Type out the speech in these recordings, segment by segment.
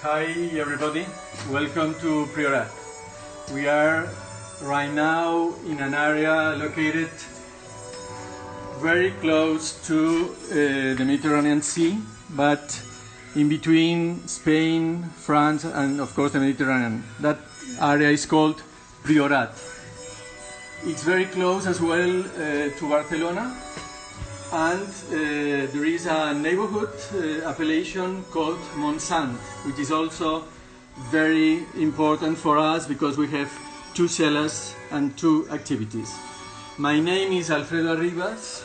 Hi everybody, welcome to Priorat. We are right now in an area located very close to the Mediterranean Sea, but in between Spain, France and of course the Mediterranean. That area is called Priorat. It's very close as well to Barcelona, and there is a neighborhood appellation called Montsant, which is also very important for us because we have two cellars and two activities. My name is Alfredo Arribas.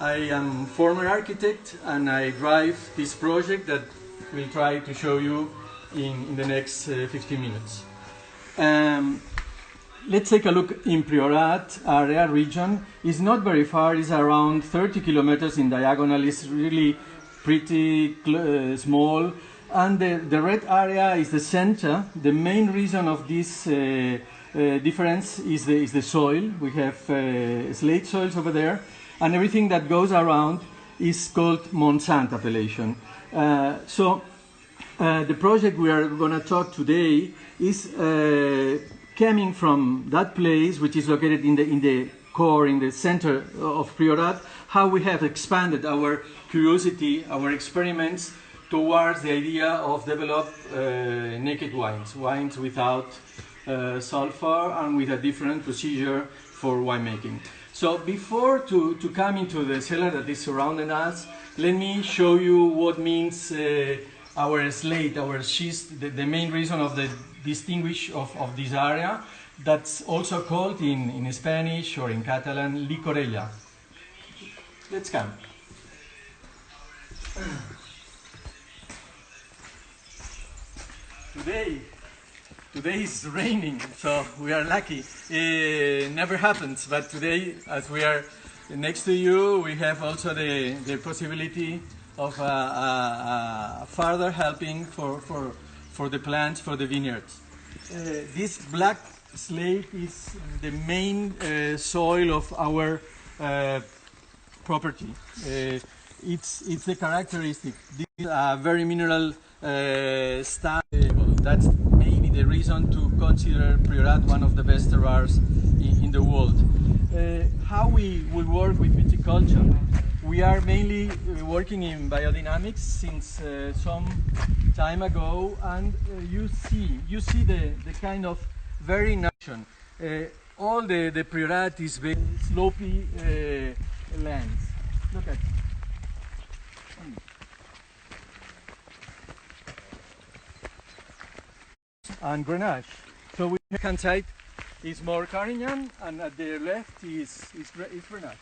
I am former architect and I drive this project that we'll try to show you in the next 15 minutes. Let's take a look in Priorat area region. It's not very far, it's around 30 kilometers in diagonal. It's really pretty small. And the red area is the center. The main reason of this difference is the soil. We have slate soils over there, and everything that goes around is called Montsant appellation. The project we are going to talk today is coming from that place, which is located in the core, in the center of Priorat, how we have expanded our curiosity, our experiments towards the idea of develop naked wines without sulfur and with a different procedure for winemaking. So before to come into the cellar that is surrounding us, let me show you what means our slate, our schist, the main reason of the distinguish of this area, that's also called in Spanish or in Catalan licorella. Let's come. Today is raining, so we are lucky. Never happens, but today, as we are next to you, we have also the possibility of further helping for the plants, for the vineyards. This black slate is the main soil of our property. It's the characteristic. This is a very mineral style. That's maybe the reason to consider Priorat one of the best terroirs in the world. How we work with viticulture? We are mainly working in biodynamics since some time ago, and you see the kind of very natural. All the Priorat is very slopey lands. Look at. And Grenache. So we hand side is more Carignan, and at the left is Grenache.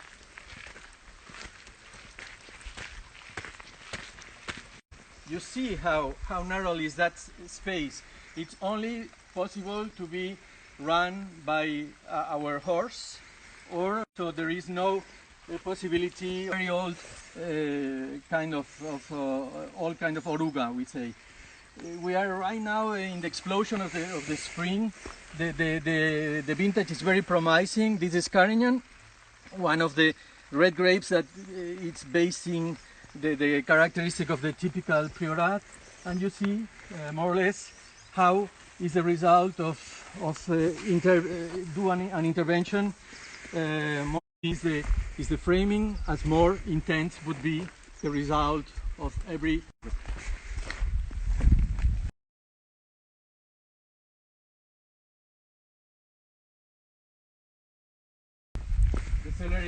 You see how narrow is that space. It's only possible to be run by our horse, or so there is no possibility. Very old kind of oruga, we say. We are right now in the explosion of the spring. The vintage is very promising. This is Carignan, one of the red grapes that it's basing the characteristic of the typical Priorat, and you see more or less how is the result of doing an intervention. Is the framing, as more intense would be the result of every. The cellar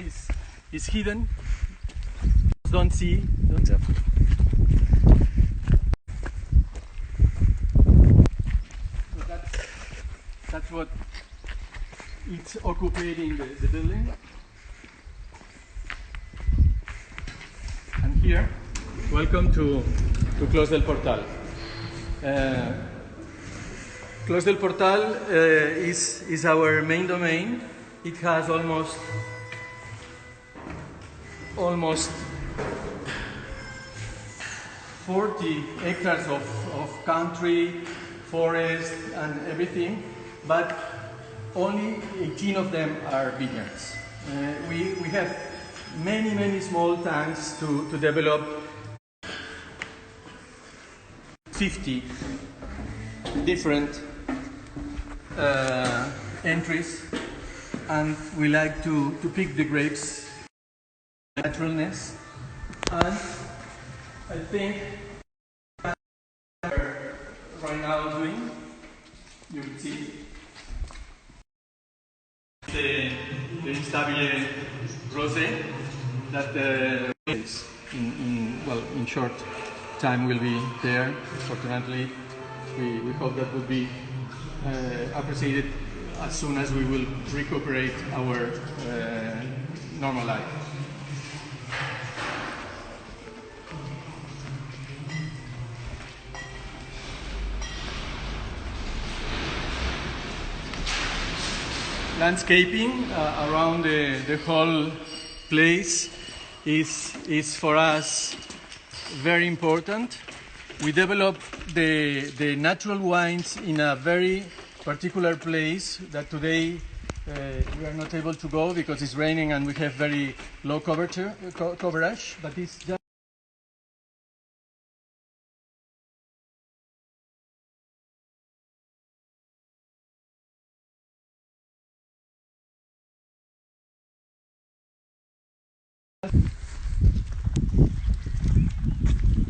is hidden. Don't see. So that's what it's occupying the building. And here, welcome to Clos del Portal. Clos del Portal is our main domain. It has almost 40 hectares of country, forest and everything, but only 18 of them are vineyards. We have many small tanks to develop 50 different entries, and we like to pick the grapes naturalness, and I think right now doing, you can see the instabile rosé that is in short time will be there. Fortunately, we hope that would be appreciated as soon as we will recuperate our normal life. Landscaping around the whole place is for us very important. We develop the natural wines in a very particular place that today we are not able to go because it's raining and we have very low coverage, but it's just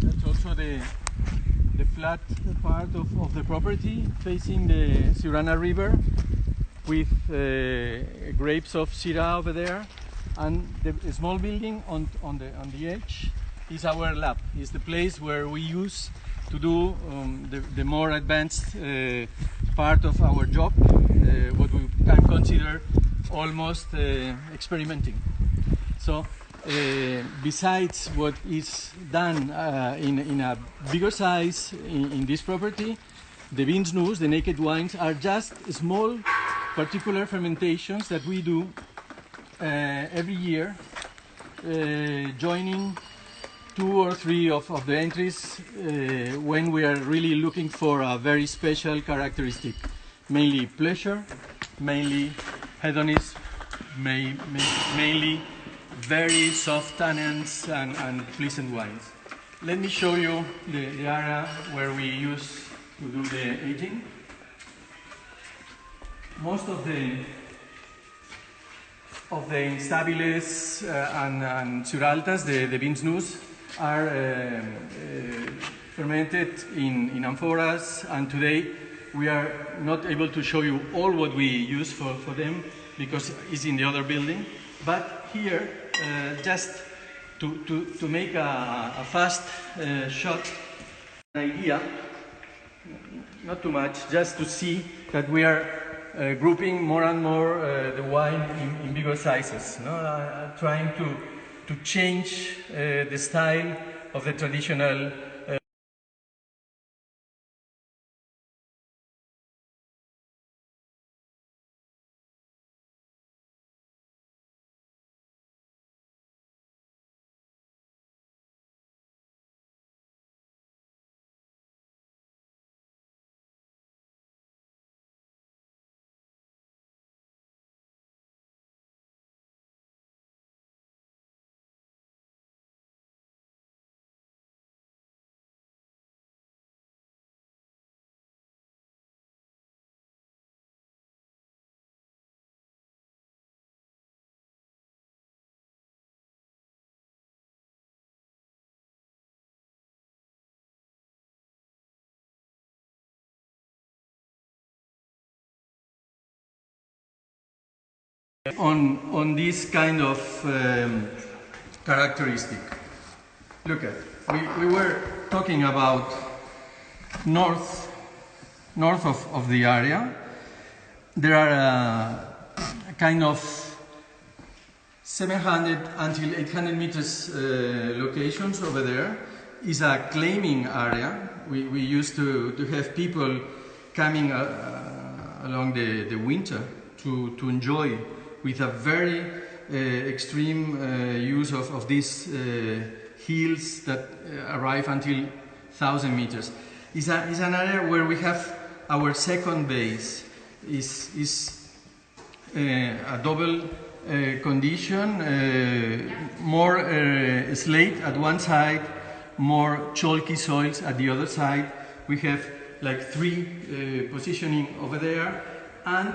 that's also the flat part of the property facing the Sirana River with grapes of Syrah over there, and the small building on the edge is our lab. It's the place where we use to do the more advanced part of our job, what we can consider almost experimenting. So besides what is done in a bigger size in this property, the Vinznus, the naked wines, are just small particular fermentations that we do every year, joining 2 or 3 of the entries when we are really looking for a very special characteristic, mainly pleasure, mainly hedonism, mainly very soft tannins and pleasant wines. Let me show you the area where we use to do the aging. Most of the instabiles and suraltas, the Vinznus, are fermented in amphoras, and today we are not able to show you all what we use for them because it's in the other building. But here, just to make a fast shot, an idea, not too much, just to see that we are grouping more and more the wine in bigger sizes, no? Trying to change the style of the traditional on this kind of characteristic. Look at, we were talking about north of the area. There are a kind of 700 until 800 meters locations over there. Is a claiming area. We used to have people coming along the winter to enjoy with a very extreme use of these hills that arrive until 1,000 meters. It's an area where we have our second base. Is a double condition, more slate at one side, more chalky soils at the other side. We have like three positioning over there, and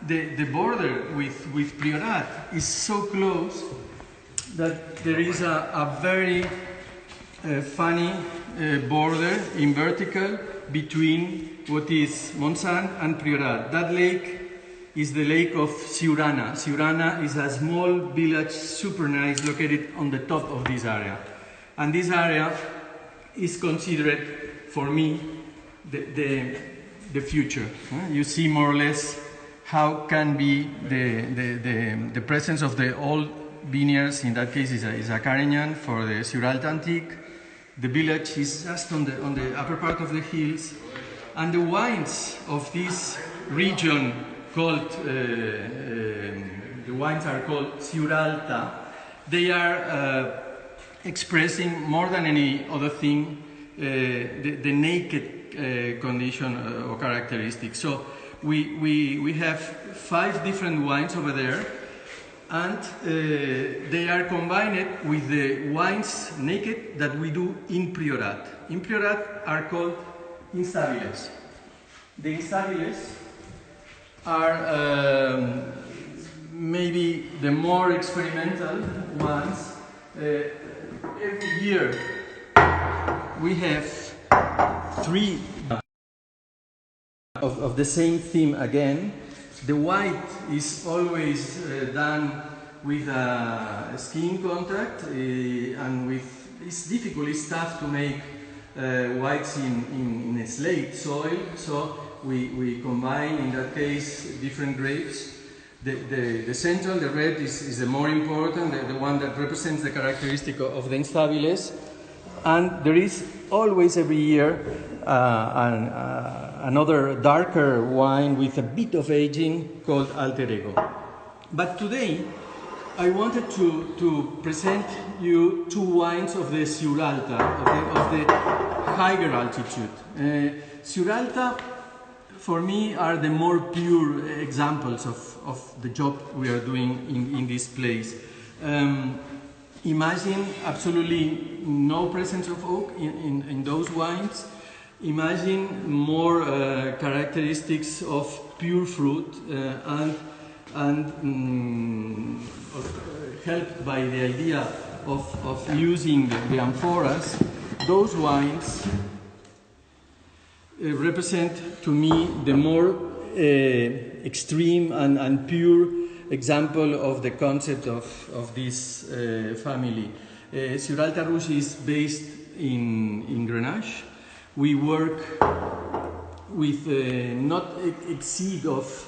the border with Priorat is so close that there is a very funny border in vertical between what is Montsant and Priorat. That lake is the lake of Siurana. Siurana is a small village, super nice, located on the top of this area. And this area is considered, for me, the future. You see more or less how can be the presence of the old vineyards. In that case is a Carignan for the Siuralta Antique. The village is just on the upper part of the hills, and the wines of this region called the wines are called Siuralta. They are expressing more than any other thing the naked condition or characteristics. So we have 5 different wines over there, and they are combined with the wines naked that we do in Priorat. In Priorat are called instabiles. The instabiles are maybe the more experimental ones. Every year we have 3 of the same theme again. The white is always done with a skin contact, and it's difficult, it's tough to make whites in a slate soil, so we combine, in that case, different grapes. The central, the red, is the more important, the one that represents the characteristic of the instabiles. And there is always every year another darker wine with a bit of aging called Alter Ego. But today I wanted to present you 2 wines of the Siuralta, of the higher altitude. Siuralta, for me, are the more pure examples of the job we are doing in this place. Imagine absolutely no presence of oak in those wines. Imagine more characteristics of pure fruit and helped by the idea of using the amphoras. Those wines represent to me the more extreme and pure example of the concept of this family. Siuralta Rouge is based in Grenache. We work with not exceed of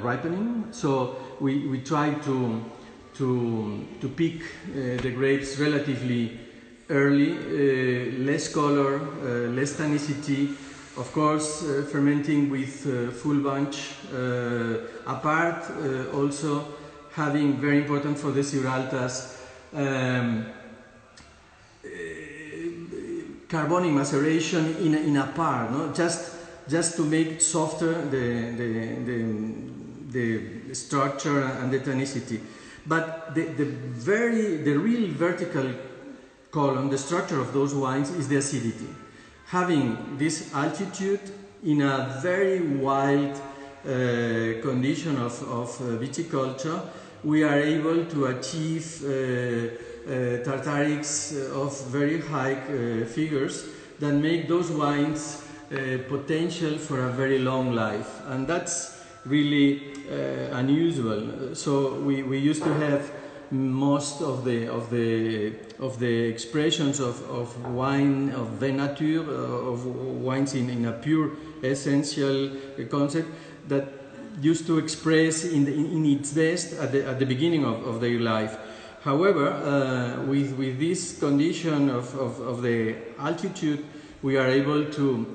ripening, so we try to pick the grapes relatively early, less color, less tannicity. Of course, fermenting with full bunch. Apart, also having, very important for the Siuraltas, carbonic maceration in a par, no? Just to make softer the structure and the tannicity. But the real vertical column, the structure of those wines, is the acidity. Having this altitude in a very wild condition of viticulture, we are able to achieve tartarics of very high figures that make those wines potential for a very long life, and that's really unusual. So we used to have most of the expressions of wine, of vin nature, of wines in a pure essential concept that used to express in its best at the beginning of their life. However, with this condition of the altitude, we are able to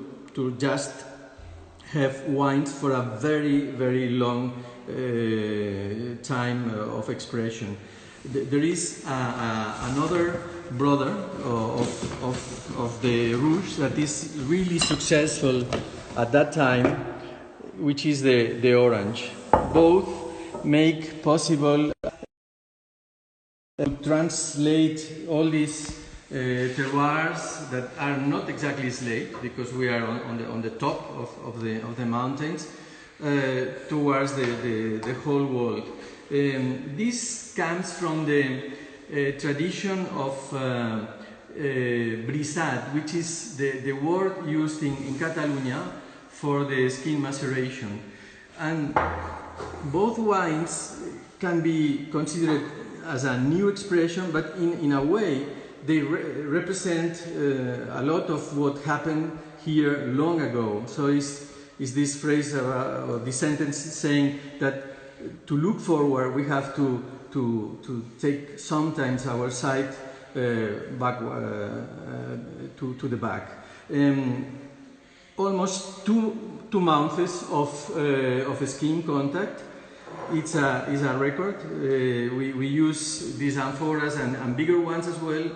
just have wines for a very, very long time of expression. There is another brother of the Rouge that is really successful at that time, which is the Orange. Both make possible to translate all these terroirs that are not exactly slate, because we are on the top of the mountains, towards the whole world. This comes from the tradition of brisat, which is the word used in Catalonia for the skin maceration. And both wines can be considered as a new expression, but in a way they represent a lot of what happened here long ago. So is this phrase or this sentence saying that to look forward we have to take sometimes our sight back to the back. Almost two months of skin contact. It's a record. We use these amphoras and bigger ones as well.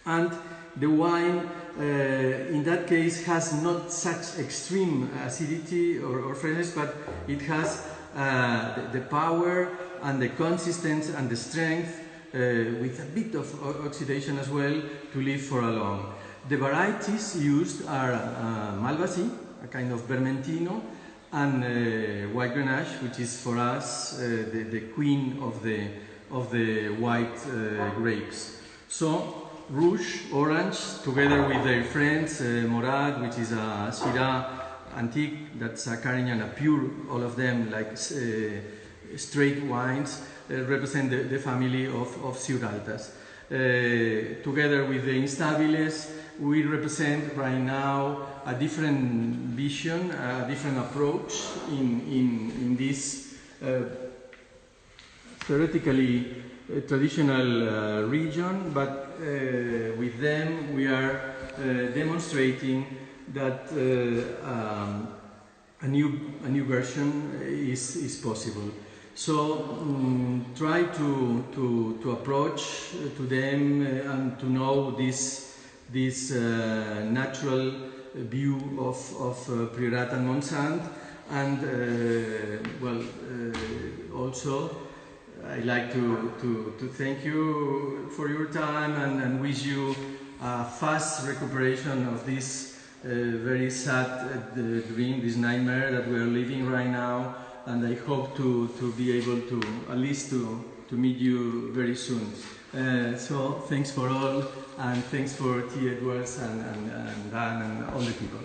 And the wine, in that case, has not such extreme acidity or freshness, but it has the power and the consistency and the strength, with a bit of oxidation as well, to live for a long. The varieties used are Malvasia, a kind of Vermentino, and white Grenache, which is for us the queen of the white grapes. So Rouge, orange, together with their friends, Morad, which is a Syrah Antique, that's a Carignan, a pure, all of them like straight wines, represent the family of Ciuraltas. Together with the Instabiles, we represent right now a different vision, a different approach in this theoretically traditional region, but with them we are demonstrating that a new version is possible. So try to approach to them and to know this natural view of Priorat and Montsant, and also I'd like to thank you for your time and wish you a fast recuperation of this very sad dream, this nightmare that we are living right now, and I hope to be able to at least to meet you very soon. So thanks for all, and thanks for T. Edwards and Dan and all the people.